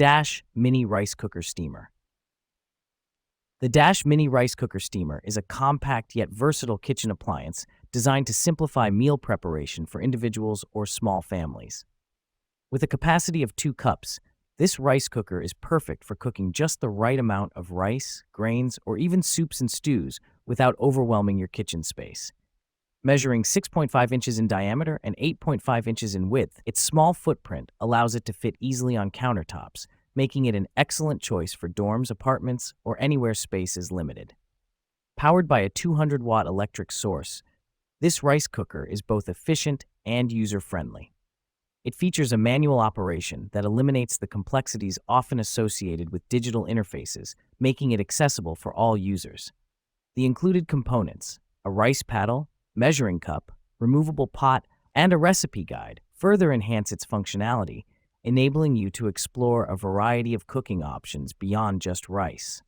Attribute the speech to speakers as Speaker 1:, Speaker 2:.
Speaker 1: Dash Mini Rice Cooker Steamer. The Dash Mini Rice Cooker Steamer is a compact yet versatile kitchen appliance designed to simplify meal preparation for individuals or small families. With a capacity of 2 cups, this rice cooker is perfect for cooking just the right amount of rice, grains, or even soups and stews without overwhelming your kitchen space. Measuring 6.5 inches in diameter and 8.5 inches in width, its small footprint allows it to fit easily on countertops, making it an excellent choice for dorms, apartments, or anywhere space is limited. Powered by a 200-watt electric source, this rice cooker is both efficient and user-friendly. It features a manual operation that eliminates the complexities often associated with digital interfaces, making it accessible for all users. The included components, a rice paddle, measuring cup, removable pot, and a recipe guide, further enhance its functionality, enabling you to explore a variety of cooking options beyond just rice.